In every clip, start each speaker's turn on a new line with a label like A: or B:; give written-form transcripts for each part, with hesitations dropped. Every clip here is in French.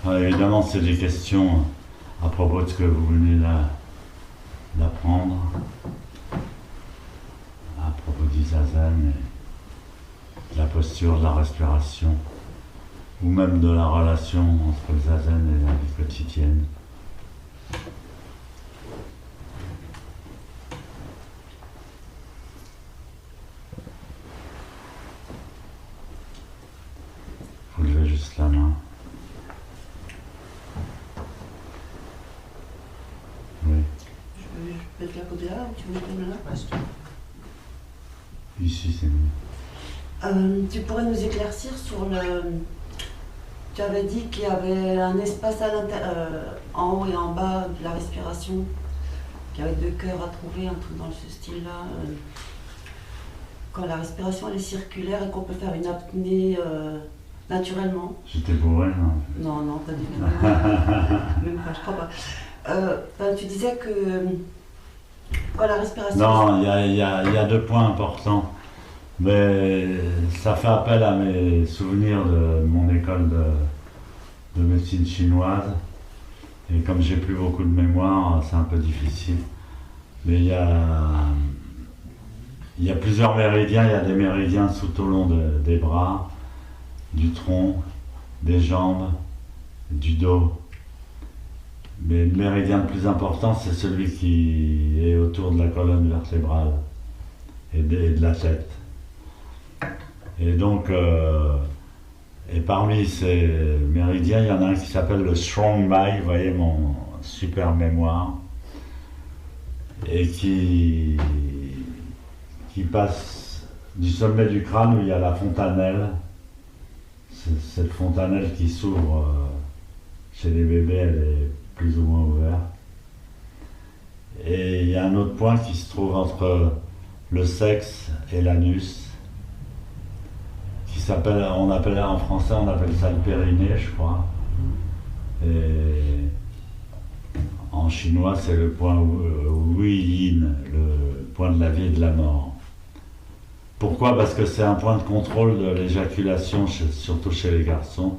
A: Évidemment, c'est des questions à propos de ce que vous venez d'apprendre, à propos du zazen, et de la posture, de la respiration, ou même de la relation entre le zazen et la vie quotidienne. Vous levez juste la main. Oui.
B: Je peux te la poser là ou tu veux me la place?
A: Ici, c'est mieux.
B: Tu pourrais nous éclaircir sur le... Tu avais dit qu'il y avait un espace à en haut et en bas de la respiration, qu'il y avait deux cœurs à trouver, un truc dans ce style-là. Quand la respiration elle est circulaire et qu'on peut faire une apnée naturellement.
A: J'étais bourré, non?
B: Non, non, pas du tout. Même pas, je crois pas. Tu disais que quand la respiration...
A: Non, il y a deux points importants. Mais ça fait appel à mes souvenirs de mon école de médecine chinoise. Et comme j'ai plus beaucoup de mémoire, c'est un peu difficile. Mais il y a plusieurs méridiens. Il y a des méridiens tout au long des bras, du tronc, des jambes, du dos. Mais le méridien le plus important, c'est celui qui est autour de la colonne vertébrale et de la tête. Et donc, et parmi ces méridiens, il y en a un qui s'appelle le Strong Mai, vous voyez mon super mémoire, et qui passe du sommet du crâne où il y a la fontanelle, cette fontanelle qui s'ouvre chez les bébés, elle est plus ou moins ouverte. Et il y a un autre point qui se trouve entre le sexe et l'anus, qui s'appelle, en français on appelle ça le périnée, je crois. Et en chinois c'est le point Wu Yin, le point de la vie et de la mort. Pourquoi? Parce que c'est un point de contrôle de l'éjaculation, surtout chez les garçons.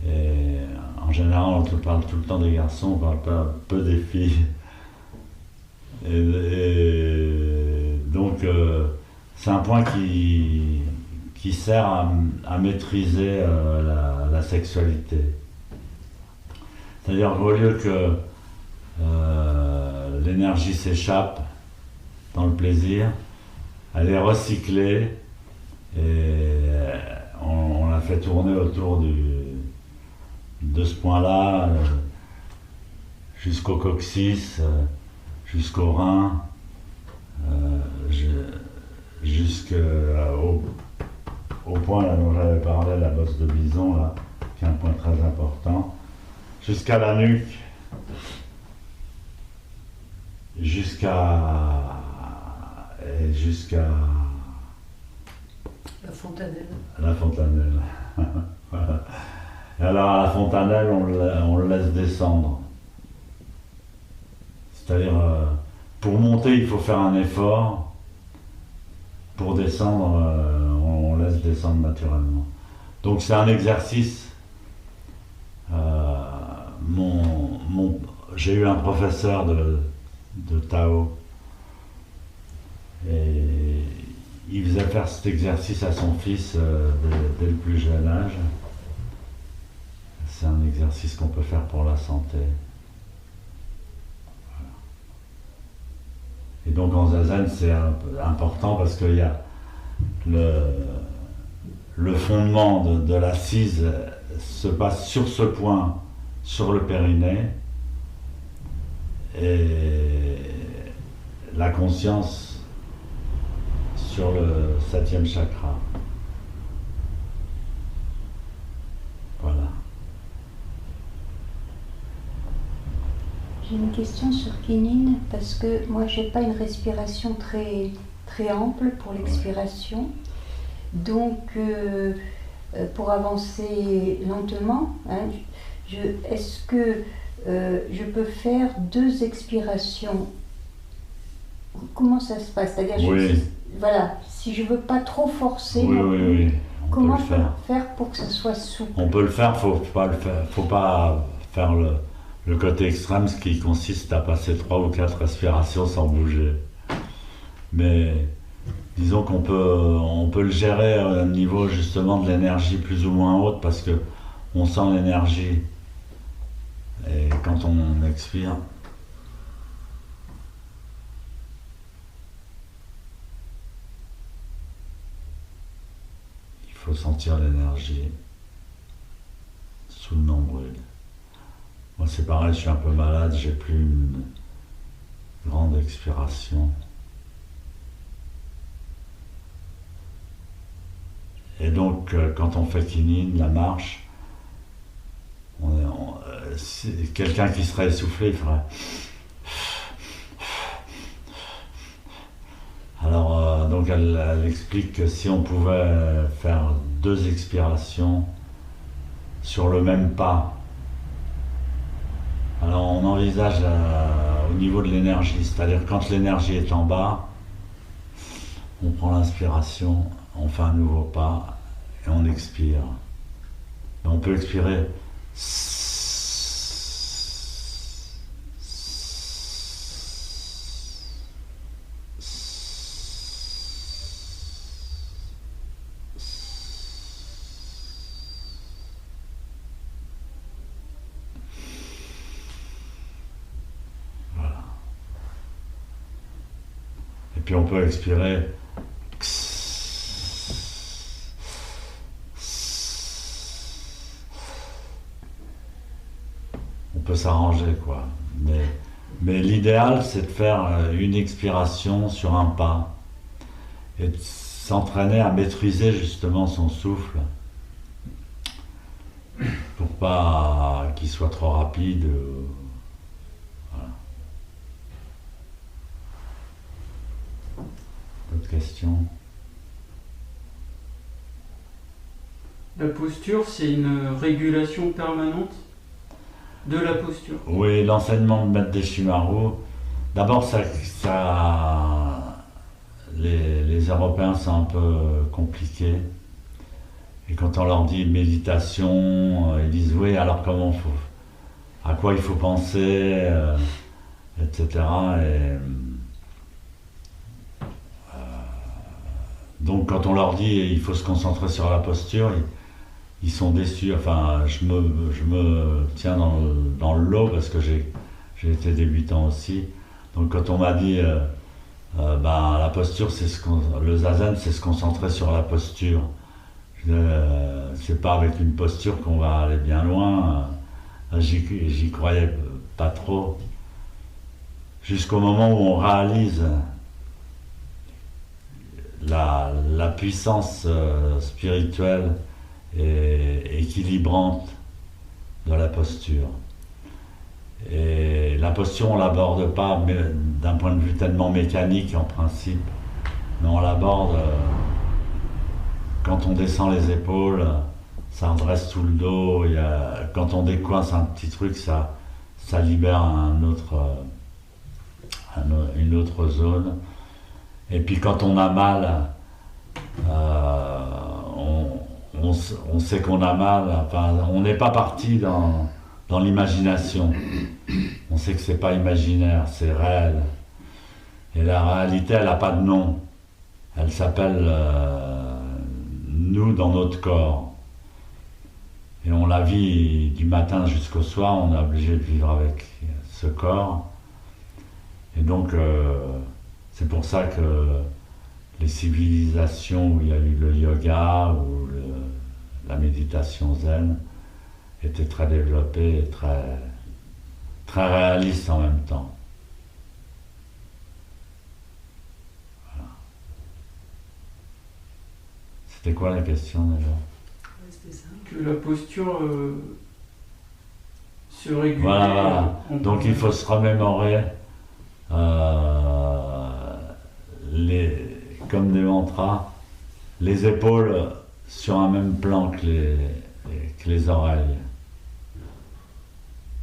A: Et en général on parle tout le temps des garçons, on parle pas peu des filles. Et donc c'est un point qui sert à maîtriser la sexualité. C'est-à-dire qu'au lieu que l'énergie s'échappe dans le plaisir, elle est recyclée et on la fait tourner autour de ce point-là jusqu'au coccyx, jusqu'au rein, jusqu'au point là dont j'avais parlé, la bosse de bison, là, qui est un point très important, jusqu'à la nuque, jusqu'à
B: La fontanelle.
A: la fontanelle. Voilà. Et alors à la fontanelle, on le laisse descendre. C'est-à-dire, pour monter, il faut faire un effort. Pour descendre, on laisse descendre naturellement. Donc c'est un exercice. J'ai eu un professeur de Tao et il faisait faire cet exercice à son fils dès le plus jeune âge. C'est un exercice qu'on peut faire pour la santé. Voilà. Et donc en zazen, c'est important parce qu'il y a le fondement de l'assise se passe sur ce point, sur le périnée, et la conscience sur le 7e chakra. Voilà.
C: J'ai une question sur Kinine, parce que moi j'ai pas une respiration très, très ample pour l'expiration. Donc pour avancer lentement, hein, est-ce que je peux faire 2 expirations? Comment ça se passe? C'est-à-dire,
A: oui.
C: voilà, si je veux pas trop forcer.
A: Oui. On
C: Comment
A: peut le faire.
C: faire pour que ça soit souple?
A: On peut le faire, faut pas faire le côté extrême, ce qui consiste à passer 3 ou 4 respirations sans bouger. Mais disons on peut le gérer au niveau justement de l'énergie plus ou moins haute, parce que on sent l'énergie. Et quand on expire, il faut sentir l'énergie sous le nombril. Moi c'est pareil, je suis un peu malade, j'ai plus une grande expiration. Et donc quand on fait Kinine, la marche, quelqu'un qui serait essoufflé, il ferait. Alors donc elle explique que si on pouvait faire 2 expirations sur le même pas, alors on envisage au niveau de l'énergie, c'est-à-dire quand l'énergie est en bas, on prend l'inspiration, on fait un nouveau pas et on expire. Et on peut expirer voilà. Et puis on peut expirer peut s'arranger quoi. Mais l'idéal c'est de faire une expiration sur un pas et de s'entraîner à maîtriser justement son souffle pour pas qu'il soit trop rapide. Voilà. D'autres questions?
D: La posture, c'est une régulation permanente de la posture.
A: Oui, l'enseignement de Maître Deshimaru, d'abord les Européens sont un peu compliqués. Et quand on leur dit méditation, ils disent oui, alors à quoi il faut penser, etc. Donc quand on leur dit il faut se concentrer sur la posture, ils sont déçus. Enfin, je me tiens dans le lot parce que j'ai été débutant aussi. Donc quand on m'a dit la posture, le zazen, c'est se concentrer sur la posture. C'est pas avec une posture qu'on va aller bien loin. J'y croyais pas trop. Jusqu'au moment où on réalise la puissance spirituelle et équilibrante de la posture. Et la posture, on l'aborde pas d'un point de vue tellement mécanique en principe, mais on l'aborde quand on descend les épaules, ça redresse tout le dos. Quand on décoince un petit truc, ça libère une autre zone. Et puis quand on a mal, on sait qu'on a mal. Enfin, on n'est pas parti dans l'imagination. On sait que c'est pas imaginaire, c'est réel. Et la réalité, elle n'a pas de nom. Elle s'appelle nous dans notre corps. Et on la vit du matin jusqu'au soir, on est obligé de vivre avec ce corps. Et donc, c'est pour ça que les civilisations où il y a eu le yoga ou la méditation zen étaient très développées et très, très réalistes en même temps. Voilà. C'était quoi la question déjà?
D: Que la posture se régule.
A: Voilà. Donc il faut se remémorer comme des mantras, les épaules sur un même plan que les oreilles.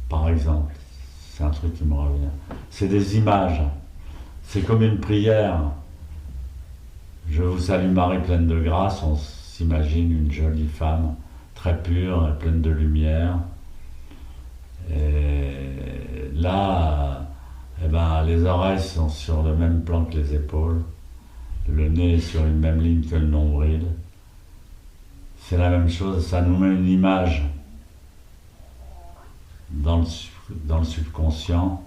A: Par exemple, c'est un truc qui me revient. C'est des images. C'est comme une prière. Je vous salue Marie pleine de grâce. s'imagine une jolie femme très pure et pleine de lumière. Et là, eh ben, les oreilles sont sur le même plan que les épaules, le nez est sur une même ligne que le nombril. C'est la même chose, ça nous met une image dans le subconscient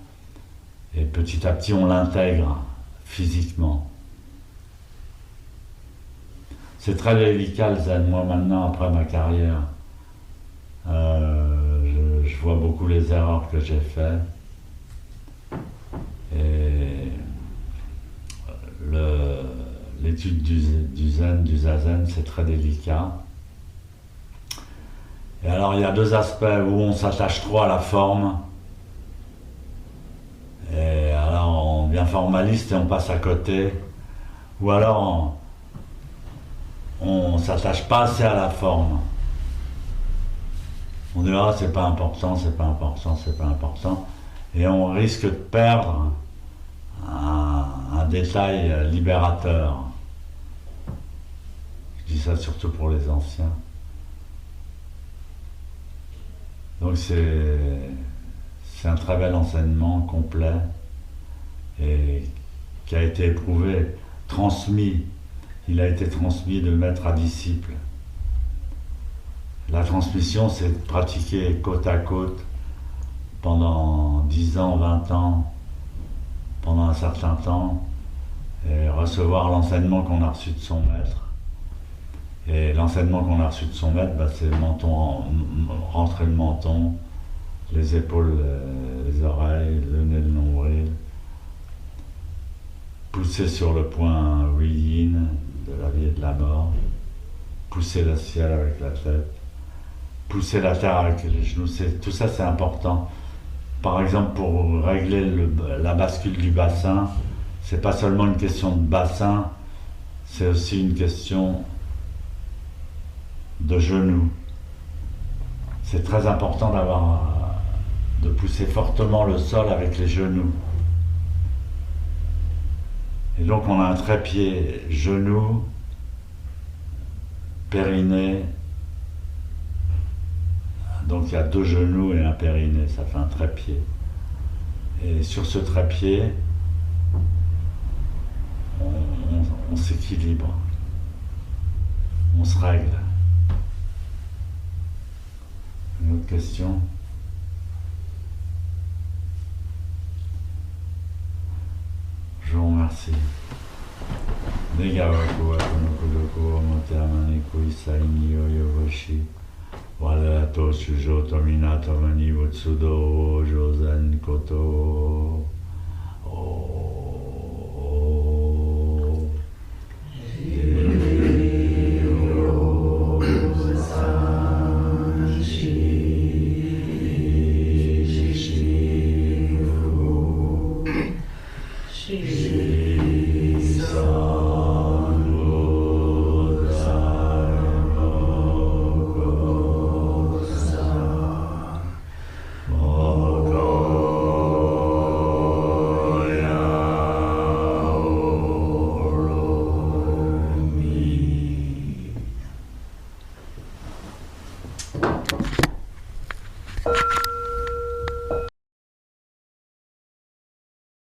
A: et petit à petit on l'intègre physiquement. C'est très délicat le zen. Moi maintenant, après ma carrière, je vois beaucoup les erreurs que j'ai faites. Et l'étude du zen, du zazen, c'est très délicat. Et alors il y a deux aspects où on s'attache trop à la forme. Et alors on devient formaliste et on passe à côté. Ou alors on s'attache pas assez à la forme. On dit ah c'est pas important, c'est pas important, c'est pas important. Et on risque de perdre un détail libérateur. Je dis ça surtout pour les anciens. Donc c'est un très bel enseignement complet et qui a été éprouvé, transmis. Il a été transmis de maître à disciple. La transmission, c'est de pratiquer côte à côte pendant 10 ans, 20 ans, pendant un certain temps, et recevoir l'enseignement qu'on a reçu de son maître. Et l'enseignement qu'on a reçu de son maître, bah, c'est le menton, rentrer le menton, les épaules, les oreilles, le nez, le nombril. Pousser sur le point Yin de la vie et de la mort. Pousser le ciel avec la tête. Pousser la terre avec les genoux. Tout ça, c'est important. Par exemple, pour régler la bascule du bassin, c'est pas seulement une question de bassin, c'est aussi une question de genoux. C'est très important de pousser fortement le sol avec les genoux. Et donc on a un trépied genou, périnée. Donc il y a deux genoux et un périnée, ça fait un trépied. Et sur ce trépied, on s'équilibre, on se règle. Une autre question? Je vous remercie. Negawaku akonokudoko moteamaniku isaini yoyoboshi wadato shujo tomina tomani wotsudo jozen koto.